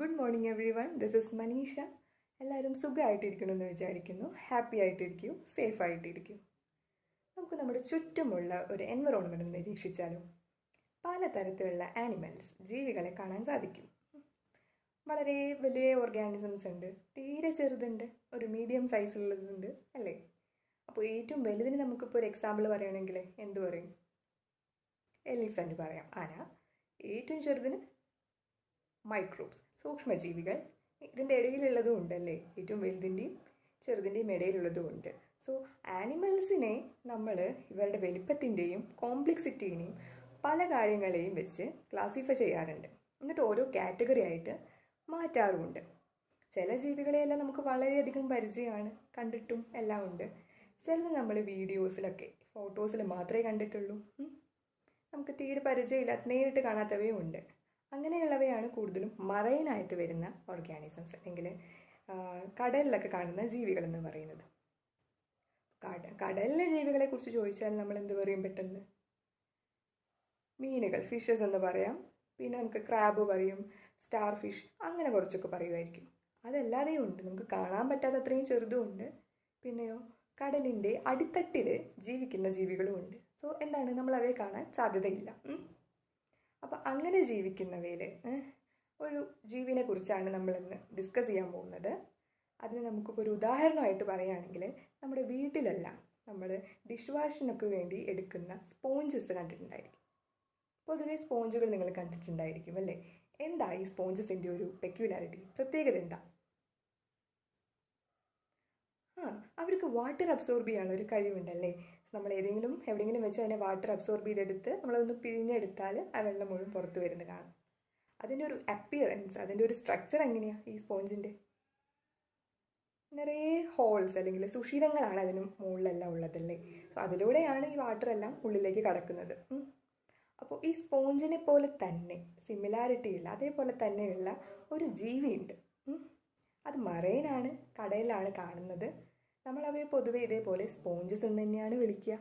Good morning everyone, this is Manisha. എല്ലാവരും സുഖമായിട്ടിരിക്കണമെന്ന് വിചാരിക്കുന്നു. ഹാപ്പി ആയിട്ടിരിക്കൂ, സേഫ് ആയിട്ടിരിക്കൂ. നമുക്ക് നമ്മുടെ ചുറ്റുമുള്ള ഒരു എൻവറോൺമെൻറ്റ് നിരീക്ഷിച്ചാലും പലതരത്തിലുള്ള ആനിമൽസ്, ജീവികളെ കാണാൻ സാധിക്കും. വളരെ വലിയ ഓർഗാനിസംസ് ഉണ്ട്, തീരെ ചെറുതുണ്ട്, ഒരു മീഡിയം സൈസുള്ളതുണ്ട്, അല്ലേ? അപ്പോൾ ഏറ്റവും വലുതിന് നമുക്കിപ്പോൾ ഒരു എക്സാമ്പിൾ പറയുകയാണെങ്കിൽ എന്ത് പറയും? എലിഫൻറ്റ് പറയാം, ആന. ഏറ്റവും ചെറുതിന് മൈക്രോബ്സ്, സൂക്ഷ്മജീവികൾ. ഇതിൻ്റെ ഇടയിലുള്ളതും ഉണ്ടല്ലേ, ഏറ്റവും വലുതിൻ്റെയും ചെറുതിൻ്റെയും ഇടയിലുള്ളതും ഉണ്ട്. സോ ആനിമൽസിനെ നമ്മൾ ഇവരുടെ വലിപ്പത്തിൻ്റെയും കോംപ്ലക്സിറ്റീനെയും പല കാര്യങ്ങളെയും വെച്ച് ക്ലാസിഫൈ ചെയ്യാറുണ്ട്. എന്നിട്ട് ഓരോ കാറ്റഗറി ആയിട്ട് മാറ്റാറുമുണ്ട്. ചില ജീവികളെയെല്ലാം നമുക്ക് വളരെയധികം പരിചയമാണ്, കണ്ടിട്ടും എല്ലാം ഉണ്ട്. ചിലത് നമ്മൾ വീഡിയോസിലൊക്കെ ഫോട്ടോസിൽ മാത്രമേ കണ്ടിട്ടുള്ളൂ. നമുക്ക് തീരെ പരിചയമില്ലാത്ത, നേരിട്ട് കാണാത്തവയും ഉണ്ട്. അങ്ങനെയുള്ളവയാണ് കൂടുതലും മറൈനായിട്ട് വരുന്ന ഓർഗാനിസംസ്, അല്ലെങ്കിൽ കടലിലൊക്കെ കാണുന്ന ജീവികൾ എന്ന് പറയുന്നത്. കടലിലെ ജീവികളെ കുറിച്ച് ചോദിച്ചാൽ നമ്മൾ എന്ത് പറയും? പെട്ടെന്ന് മീനുകൾ, ഫിഷസ് എന്ന് പറയാം. പിന്നെ നമുക്ക് ക്രാബ് പറയും, സ്റ്റാർ ഫിഷ്, അങ്ങനെ കുറച്ചൊക്കെ പറയുമായിരിക്കും. അതല്ലാതെയും ഉണ്ട്, നമുക്ക് കാണാൻ പറ്റാത്ത അത്രയും ചെറുതും ഉണ്ട്. പിന്നെയോ കടലിൻ്റെ അടിത്തട്ടിൽ ജീവിക്കുന്ന ജീവികളും ഉണ്ട്. സോ എന്താണ്, നമ്മൾ അവയെ കാണാൻ സാധ്യതയില്ല. അപ്പോൾ അങ്ങനെ ജീവിക്കുന്നവയിൽ ഒരു ജീവിനെ കുറിച്ചാണ് നമ്മളിന്ന് ഡിസ്കസ് ചെയ്യാൻ പോകുന്നത്. അതിന് നമുക്കിപ്പോൾ ഒരു ഉദാഹരണമായിട്ട് പറയുകയാണെങ്കിൽ, നമ്മുടെ വീട്ടിലെല്ലാം നമ്മൾ ഡിഷ് വാഷിനൊക്കെ വേണ്ടി എടുക്കുന്ന സ്പോഞ്ചസ് കണ്ടിട്ടുണ്ടായിരിക്കും. പൊതുവേ സ്പോഞ്ചുകൾ നിങ്ങൾ കണ്ടിട്ടുണ്ടായിരിക്കും, അല്ലേ? എന്താ ഈ സ്പോഞ്ചസിൻ്റെ ഒരു പെക്യുലാരിറ്റി, പ്രത്യേകത എന്താ? അവർക്ക് വാട്ടർ അബ്സോർബ് ചെയ്യാനുള്ള ഒരു കഴിവുണ്ടല്ലേ. നമ്മൾ എവിടെയെങ്കിലും വെച്ച് അതിനെ വാട്ടർ അബ്സോർബ് ചെയ്തെടുത്ത് നമ്മളതൊന്ന് പിഴിഞ്ഞെടുത്താൽ ആ വെള്ളം മുഴുവൻ പുറത്ത് വരുന്നത് കാണാം. അതിൻ്റെ ഒരു അപ്പിയറൻസ്, അതിൻ്റെ ഒരു സ്ട്രക്ചർ എങ്ങനെയാണ് ഈ സ്പോഞ്ചിൻ്റെ? നിറയെ ഹോൾസ് അല്ലെങ്കിൽ സുഷിരങ്ങളാണ് അതിന് മുകളിലെല്ലാം ഉള്ളതല്ലേ. സോ അതിലൂടെയാണ് ഈ വാട്ടറെല്ലാം ഉള്ളിലേക്ക് കടക്കുന്നത്. അപ്പോൾ ഈ സ്പോഞ്ചിനെ പോലെ തന്നെ സിമിലാരിറ്റി ഉള്ള, അതേപോലെ തന്നെയുള്ള ഒരു ജീവിയുണ്ട്. അത് മറൈനാണ്, കടലിലാണ് കാണുന്നത്. നമ്മളവയെ പൊതുവെ ഇതേപോലെ സ്പോഞ്ചസ് എന്ന് തന്നെയാണ് വിളിക്കുക.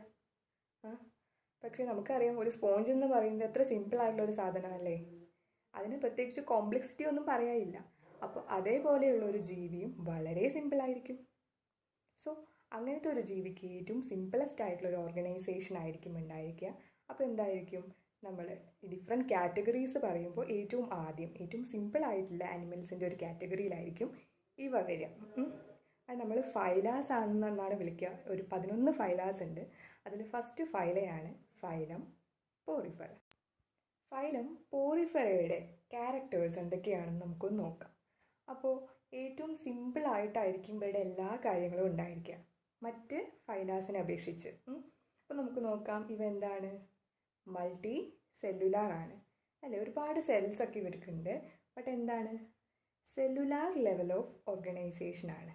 പക്ഷേ നമുക്കറിയാം, ഒരു സ്പോഞ്ച് എന്ന് പറയുന്നത് എത്ര സിമ്പിളായിട്ടുള്ള ഒരു സാധനമല്ലേ. അതിന് പ്രത്യേകിച്ച് കോംപ്ലക്സിറ്റി ഒന്നും പറയാനില്ല. അപ്പോൾ അതേപോലെയുള്ള ഒരു ജീവിയും വളരെ സിമ്പിളായിരിക്കും. സോ അങ്ങനത്തെ ഒരു ജീവിക്ക് ഏറ്റവും സിമ്പിളസ്റ്റ് ആയിട്ടുള്ള ഒരു ഓർഗനൈസേഷൻ ആയിരിക്കും ഉണ്ടായിരിക്കുക. അപ്പോൾ എന്തായിരിക്കും, നമ്മൾ ഈ ഡിഫറെൻറ്റ് കാറ്റഗറീസ് പറയുമ്പോൾ ഏറ്റവും സിമ്പിളായിട്ടുള്ള ആനിമൽസിൻ്റെ ഒരു കാറ്റഗറിയിലായിരിക്കും ഇവ വരിക. അത് നമ്മൾ ഫൈലാസ് ആണെന്നാണ് വിളിക്കുക. ഒരു 11 ഫൈലാസ് ഉണ്ട്. അതിൽ first ഫൈലയാണ് phylum Porifera. Phylum പോറിഫെറയുടെ characters എന്തൊക്കെയാണെന്ന് നമുക്കൊന്ന് നോക്കാം. അപ്പോൾ ഏറ്റവും സിമ്പിളായിട്ടായിരിക്കും ഇവയുടെ എല്ലാ കാര്യങ്ങളും ഉണ്ടായിരിക്കുക, മറ്റ് ഫൈലാസിനെ അപേക്ഷിച്ച്. അപ്പോൾ നമുക്ക് നോക്കാം, ഇവ എന്താണ്? മൾട്ടി സെല്ലുലാർ ആണ്, അല്ലേ? ഒരുപാട് സെൽസൊക്കെ ഇവർക്കുണ്ട്. ബട്ട് എന്താണ്? സെല്ലുലാർ ലെവൽ ഓഫ് ഓർഗനൈസേഷൻ ആണ്.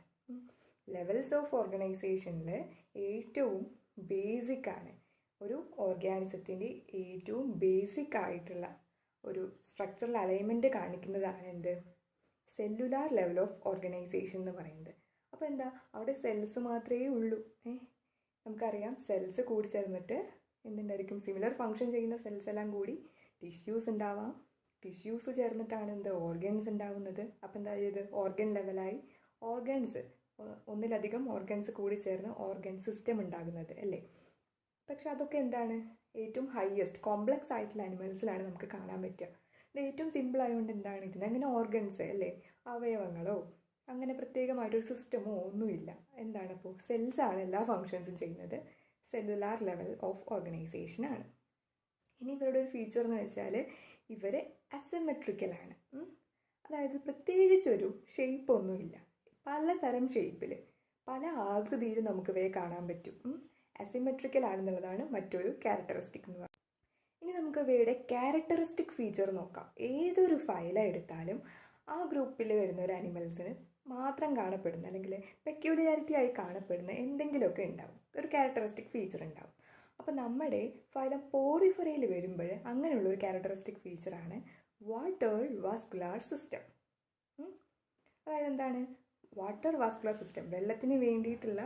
ലെവൽസ് ഓഫ് ഓർഗനൈസേഷനിൽ ഏറ്റവും ബേസിക്കാണ്. ഒരു ഓർഗാനിസത്തിൻ്റെ ഏറ്റവും ബേസിക് ആയിട്ടുള്ള ഒരു സ്ട്രക്ചറൽ അലൈൻമെൻറ്റ് കാണിക്കുന്നതാണ് എന്ത്? സെല്ലുലാർ ലെവൽ ഓഫ് ഓർഗനൈസേഷൻ എന്ന് പറയുന്നത്. അപ്പോൾ എന്താ, അവിടെ സെൽസ് മാത്രമേ ഉള്ളൂ. നമുക്കറിയാം, സെൽസ് കൂടി ചേർന്നിട്ട് എന്തുണ്ടായിരിക്കും? സിമിലർ ഫങ്ഷൻ ചെയ്യുന്ന സെൽസ് എല്ലാം കൂടി ടിഷ്യൂസ് ഉണ്ടാവാം. ടിഷ്യൂസ് ചേർന്നിട്ടാണ് ഓർഗൻസ് ഉണ്ടാവുന്നത്. അപ്പോൾ എന്താ ചെയ്ത് ഓർഗൻ ലെവലായി ഓർഗൻസ്, ഒന്നിലധികം ഓർഗൻസ് കൂടി ചേർന്ന് ഓർഗൻ സിസ്റ്റം ഉണ്ടാകുന്നത്, അല്ലേ? പക്ഷെ അതൊക്കെ എന്താണ്, ഏറ്റവും ഹയസ്റ്റ് കോംപ്ലക്സ് ആയിട്ടുള്ള ആനിമൽസിലാണ് നമുക്ക് കാണാൻ പറ്റുക. ഇത് ഏറ്റവും സിമ്പിൾ ആയതുകൊണ്ട് എന്താണ്, ഇതിനങ്ങനെ ഓർഗൻസ്, അല്ലേ, അവയവങ്ങളോ അങ്ങനെ പ്രത്യേകമായിട്ടൊരു സിസ്റ്റമോ ഒന്നുമില്ല. എന്താണ്, അപ്പോൾ സെൽസാണ് എല്ലാ ഫങ്ഷൻസും ചെയ്യുന്നത്. സെല്ലുലാർ ലെവൽ ഓഫ് ഓർഗനൈസേഷൻ ആണ്. ഇനി ഇവരുടെ ഒരു ഫീച്ചർ എന്ന് വെച്ചാൽ ഇവർ അസിമെട്രിക്കലാണ്. അതായത് പ്രത്യേകിച്ചൊരു ഷേപ്പ് ഒന്നുമില്ല. പലതരം ഷേപ്പിൽ, പല ആകൃതിയിൽ നമുക്ക് ഇവയെ കാണാൻ പറ്റും. അസിമെട്രിക്കൽ ആണെന്നുള്ളതാണ് മറ്റൊരു ക്യാരക്ടറിസ്റ്റിക് എന്ന് പറയുന്നത്. ഇനി നമുക്ക് ഇവയുടെ ക്യാരക്ടറിസ്റ്റിക് ഫീച്ചർ നോക്കാം. ഏതൊരു ഫൈല എടുത്താലും ആ ഗ്രൂപ്പിൽ വരുന്ന ഒരു ആനിമൽസിന് മാത്രം കാണപ്പെടുന്ന, അല്ലെങ്കിൽ പെക്യുലാരിറ്റി ആയി കാണപ്പെടുന്ന എന്തെങ്കിലുമൊക്കെ ഉണ്ടാവും, ഒരു ക്യാരക്ടറിസ്റ്റിക് ഫീച്ചർ ഉണ്ടാവും. അപ്പോൾ നമ്മുടെ ഫൈലം പോറിഫെറയിൽ വരുമ്പോൾ അങ്ങനെയുള്ള ഒരു ക്യാരക്ടറിസ്റ്റിക് ഫീച്ചറാണ് വാട്ടർ വാസ്കുലാർ സിസ്റ്റം. അതായത് എന്താണ്, വാട്ടർ വാസ്കുലാർ സിസ്റ്റം, വെള്ളത്തിന് വേണ്ടിയിട്ടുള്ള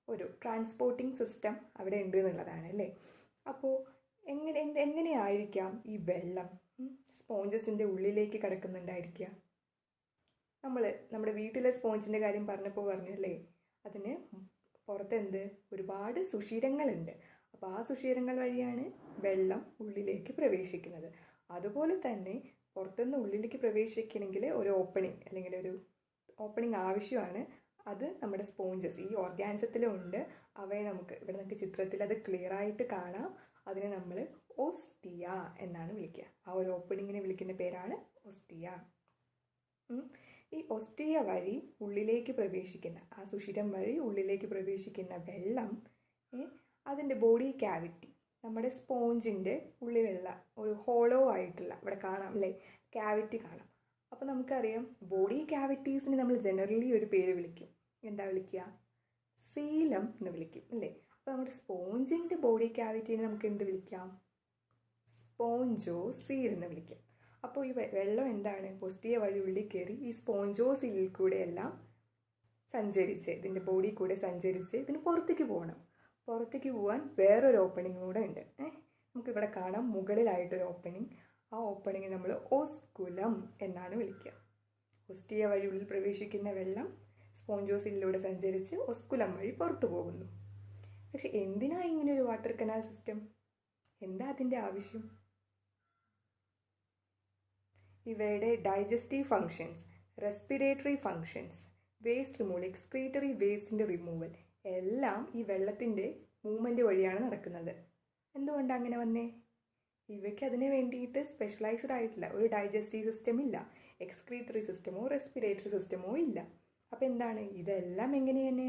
ഒരു ട്രാൻസ്പോർട്ടിംഗ് സിസ്റ്റം അവിടെ ഉണ്ട് എന്നുള്ളതാണ്, അല്ലേ? അപ്പോൾ എങ്ങനെയായിരിക്കാം ഈ വെള്ളം സ്പോഞ്ചസിൻ്റെ ഉള്ളിലേക്ക് കിടക്കുന്നുണ്ടായിരിക്കുക? നമ്മുടെ വീട്ടിലെ സ്പോഞ്ചിൻ്റെ കാര്യം പറഞ്ഞല്ലേ, അതിന് പുറത്തെന്ത് ഒരുപാട് സുഷിരങ്ങളുണ്ട്. അപ്പോൾ ആ സുഷിരങ്ങൾ വഴിയാണ് വെള്ളം ഉള്ളിലേക്ക് പ്രവേശിക്കുന്നത്. അതുപോലെ തന്നെ പുറത്തുനിന്ന് ഉള്ളിലേക്ക് പ്രവേശിക്കണമെങ്കിൽ ഒരു ഓപ്പണിംഗ് അല്ലെങ്കിൽ ഒരു ഓപ്പണിംഗ് ആവശ്യമാണ്. അത് നമ്മുടെ സ്പോഞ്ചസ് ഈ ഓർഗാനിസത്തിലും ഉണ്ട്. അവയെ നമുക്ക് ചിത്രത്തിൽ അത് ക്ലിയർ ആയിട്ട് കാണാം. അതിനെ നമ്മൾ ഓസ്റ്റിയ എന്നാണ് വിളിക്കുക. ആ ഒരു ഓപ്പണിങ്ങിനെ വിളിക്കുന്ന പേരാണ് ഓസ്റ്റിയ. ഈ ഓസ്റ്റിയ വഴി ഉള്ളിലേക്ക് പ്രവേശിക്കുന്ന, ആ സുഷിരം വഴി ഉള്ളിലേക്ക് പ്രവേശിക്കുന്ന വെള്ളം അതിൻ്റെ ബോഡി ക്യാവിറ്റി, നമ്മുടെ സ്പോഞ്ചിൻ്റെ ഉള്ളിലുള്ള ഒരു ഹോളോ ആയിട്ടുള്ള, ഇവിടെ കാണാം അല്ലേ, ക്യാവിറ്റി കാണാം. അപ്പോൾ നമുക്കറിയാം ബോഡി ക്യാവിറ്റീസിന് നമ്മൾ ജനറലി ഒരു പേര് വിളിക്കും. എന്താ വിളിക്കുക? സീലം എന്ന് വിളിക്കും അല്ലേ. അപ്പോൾ നമ്മുടെ സ്പോഞ്ചിൻ്റെ ബോഡി ക്യാവിറ്റീനെ നമുക്ക് എന്ത് വിളിക്കാം? സ്പോഞ്ചോസീൽ എന്ന് വിളിക്കാം. അപ്പോൾ ഈ വെള്ളം എന്താണ്? ഓസ്റ്റിയ വഴി ഉള്ളിൽ കയറി ഈ സ്പോഞ്ചോസീലിൽ കൂടെ എല്ലാം സഞ്ചരിച്ച്, ഇതിൻ്റെ ബോഡി കൂടെ സഞ്ചരിച്ച് ഇതിന് പുറത്തേക്ക് പോകണം. പുറത്തേക്ക് പോകാൻ വേറൊരു ഓപ്പണിംഗ് കൂടെ ഉണ്ട്. നമുക്കിവിടെ കാണാം മുകളിലായിട്ടൊരു ഓപ്പണിംഗ്. ആ ഓപ്പണിംഗ് നമ്മൾ ഓസ്കുലം എന്നാണ് വിളിക്കുക. ഓസ്റ്റിയ വഴി ഉള്ളിൽ പ്രവേശിക്കുന്ന വെള്ളം സ്പോഞ്ചോസിലൂടെ സഞ്ചരിച്ച് ഓസ്കുലം വഴി പുറത്തു പോകുന്നു. പക്ഷെ എന്തിനാ ഇങ്ങനെ ഒരു വാട്ടർ കനാൽ സിസ്റ്റം? എന്താ അതിൻ്റെ ആവശ്യം? ഇവയുടെ digestive functions, respiratory functions, waste removal, excretory വേസ്റ്റിൻ്റെ റിമൂവൽ എല്ലാം ഈ വെള്ളത്തിൻ്റെ മൂവ്മെൻറ്റ് വഴിയാണ് നടക്കുന്നത്. എന്തുകൊണ്ടാണ് അങ്ങനെ വന്നേ? ഇവയ്ക്ക് അതിന് വേണ്ടിയിട്ട് സ്പെഷ്യലൈസ്ഡ് ആയിട്ടുള്ള ഒരു ഡൈജസ്റ്റീവ് സിസ്റ്റം ഇല്ല, എക്സ്ക്രീറ്ററി സിസ്റ്റമോ റെസ്പിറേറ്ററി സിസ്റ്റമോ ഇല്ല. അപ്പോൾ എന്താണ്, ഇതെല്ലാം എങ്ങനെ തന്നെ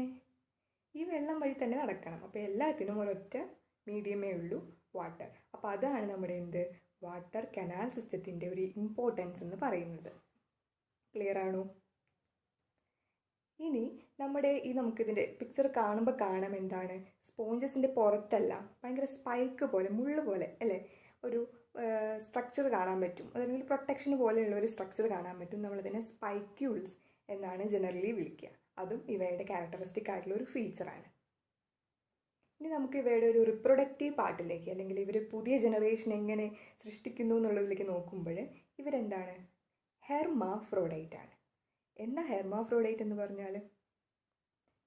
ഈ വെള്ളം വഴി തന്നെ നടക്കണം. അപ്പോൾ എല്ലാത്തിനും ഒരൊറ്റ മീഡിയമേ ഉള്ളൂ, വാട്ടർ. അപ്പോൾ അതാണ് നമ്മുടെ വാട്ടർ കനാൽ സിസ്റ്റത്തിൻ്റെ ഒരു ഇമ്പോർട്ടൻസ് എന്ന് പറയുന്നത്. ക്ലിയർ ആണോ? ഇനി നമുക്കിതിൻ്റെ പിക്ചർ കാണുമ്പോൾ കാണാം എന്താണ്, സ്പോഞ്ചസിൻ്റെ പുറത്തെല്ലാം ഭയങ്കര സ്പൈക്ക് പോലെ, മുള്ള് പോലെ അല്ലേ, ഒരു സ്ട്രക്ചർ കാണാൻ പറ്റും. അതല്ലെങ്കിൽ പ്രൊട്ടക്ഷന് പോലെയുള്ള ഒരു സ്ട്രക്ചർ കാണാൻ പറ്റും. നമ്മളതിനെ സ്പൈക്യൂൾസ് എന്നാണ് ജനറലി വിളിക്കുക. അതും ഇവയുടെ ക്യാരക്ടറിസ്റ്റിക് ആയിട്ടുള്ള ഒരു ഫീച്ചറാണ്. ഇനി നമുക്ക് ഇവയുടെ ഒരു റിപ്രൊഡക്റ്റീവ് പാർട്ടിലേക്ക്, അല്ലെങ്കിൽ ഇവർ പുതിയ ജനറേഷൻ എങ്ങനെ സൃഷ്ടിക്കുന്നു എന്നുള്ളതിലേക്ക് നോക്കുമ്പോൾ ഇവരെന്താണ്, ഹെർമാഫ്രോഡൈറ്റ് ആണ്. എന്താ ഹെർമാഫ്രോഡൈറ്റ് എന്ന് പറഞ്ഞാൽ?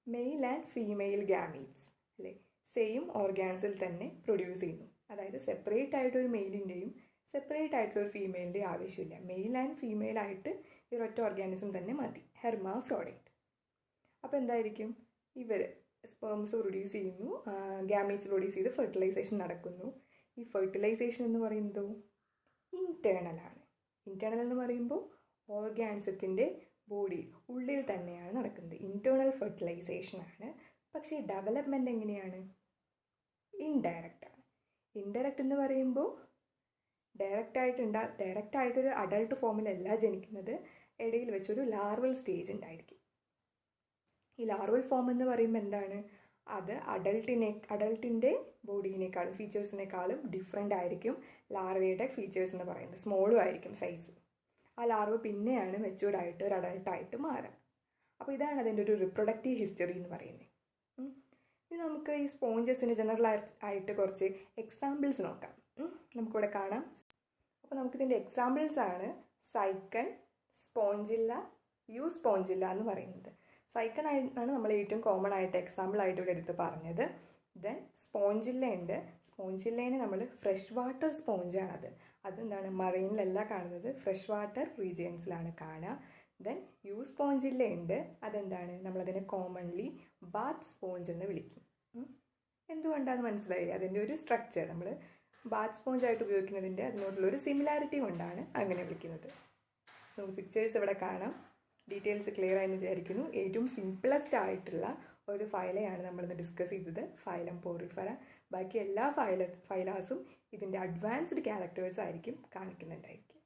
മെയിൽ ആൻഡ് ഫീമെയിൽ ഗാമീറ്റ്സ് അല്ലേ, സെയിം ഓർഗാൻസിൽ തന്നെ പ്രൊഡ്യൂസ് ചെയ്യുന്നു. അതായത് സെപ്പറേറ്റ് ആയിട്ടൊരു മെയിലിൻ്റെയും സെപ്പറേറ്റ് ആയിട്ടുള്ളൊരു ഫീമെയിലിൻ്റെയും ആവശ്യമില്ല. മെയിൽ ആൻഡ് ഫീമെയിൽ ആയിട്ട് ഒരൊറ്റ ഓർഗാനിസം തന്നെ മതി, ഹെർമാഫ്രോഡൈറ്റ്. അപ്പോൾ എന്തായിരിക്കും, ഇവർ സ്പേംസ് പ്രൊഡ്യൂസ് ചെയ്യുന്നു, ഗാമീറ്റ്സ് പ്രൊഡ്യൂസ് ചെയ്ത് ഫെർട്ടിലൈസേഷൻ നടക്കുന്നു. ഈ ഫെർട്ടിലൈസേഷൻ എന്ന് പറയുന്നതോ ഇൻറ്റേർണലാണ്. ഇൻറ്റേർണൽ എന്ന് പറയുമ്പോൾ ഓർഗാനിസത്തിൻ്റെ ബോഡി ഉള്ളിൽ തന്നെയാണ് നടക്കുന്നത്, ഇൻറ്റേർണൽ ഫെർട്ടിലൈസേഷനാണ്. പക്ഷേ ഡെവലപ്മെൻറ്റ് എങ്ങനെയാണ്? ഇൻഡയറക്റ്റാണ്. ഇൻഡയറക്റ്റ് എന്ന് പറയുമ്പോൾ ഡയറക്റ്റായിട്ടൊരു അഡൾട്ട് ഫോമിലല്ല ജനിക്കുന്നത്, ഇടയിൽ വെച്ചൊരു ലാർവൽ സ്റ്റേജ് ഉണ്ടായിരിക്കും. ഈ ലാർവൽ ഫോം എന്ന് പറയുമ്പോൾ എന്താണ്, അത് അഡൾട്ടിൻ്റെ ബോഡീനേക്കാളും ഫീച്ചേഴ്സിനേക്കാളും ഡിഫറെൻ്റ് ആയിരിക്കും ലാർവയുടെ ഫീച്ചേഴ്സ് എന്ന് പറയുന്നത്. സ്മോളും ആയിരിക്കും സൈസ്. ആ ലാർവ പിന്നെയാണ് മെച്യൂർഡായിട്ട് ഒരു അഡൾട്ടായിട്ട് മാറുക. അപ്പോൾ ഇതാണ് അതിൻ്റെ ഒരു റിപ്രൊഡക്റ്റീവ് ഹിസ്റ്ററി എന്ന് പറയുന്നത്. ഇനി നമുക്ക് ഈ സ്പോഞ്ചസിന് ജനറൽ ആയിട്ട് കുറച്ച് എക്സാമ്പിൾസ് നോക്കാം. നമുക്കിവിടെ കാണാം. അപ്പോൾ നമുക്കിതിൻ്റെ എക്സാമ്പിൾസ് ആണ് സൈക്കൺ, സ്പോഞ്ചില്ല, യൂസ്പോഞ്ചില്ല എന്ന് പറയുന്നത്. സൈക്കൺ ആണ് നമ്മൾ ഏറ്റവും കോമൺ ആയിട്ട് എക്സാമ്പിൾ ആയിട്ട് ഇവിടെ എടുത്ത് പറഞ്ഞത്. ദെൻ സ്പോഞ്ചില്ല ഉണ്ട്. സ്പോഞ്ചില്ലേനെ നമ്മൾ ഫ്രഷ് വാട്ടർ സ്പോഞ്ചാണത്. അതെന്താണ്, മറൈനിലല്ല കാണുന്നത്, ഫ്രഷ് വാട്ടർ റീജിയൻസിലാണ് കാണുക. ദെൻ യൂസ്പോഞ്ചില്ല ഉണ്ട്. അതെന്താണ്, നമ്മളതിനെ കോമൺലി ബാത്ത് സ്പോഞ്ച് എന്ന് വിളിക്കും. എന്തുകൊണ്ടാണെന്ന് മനസ്സിലായില്ലേ? അതിൻ്റെ ഒരു സ്ട്രക്ചർ നമ്മൾ ബാത്ത് സ്പോഞ്ചായിട്ട് ഉപയോഗിക്കുന്നതിൻ്റെ അതിനോടുള്ളൊരു സിമിലാരിറ്റി കൊണ്ടാണ് അങ്ങനെ വിളിക്കുന്നത്. നമുക്ക് പിക്ചേഴ്സ് ഇവിടെ കാണാം. ഡീറ്റെയിൽസ് ക്ലിയർ ആയെന്ന് വിചാരിക്കുന്നു. ഏറ്റവും സിംപിളസ്റ്റ് ആയിട്ടുള്ള ഒരു ഫൈലയാണ് നമ്മളിന്ന് ഡിസ്കസ് ചെയ്തത്, ഫൈലം പോറിഫെറ. ബാക്കി എല്ലാ ഫൈലാസും ഇതിൻ്റെ അഡ്വാൻസ്ഡ് ക്യാരക്ടേഴ്സ് ആയിരിക്കും കാണിക്കുന്നുണ്ടായിരിക്കും.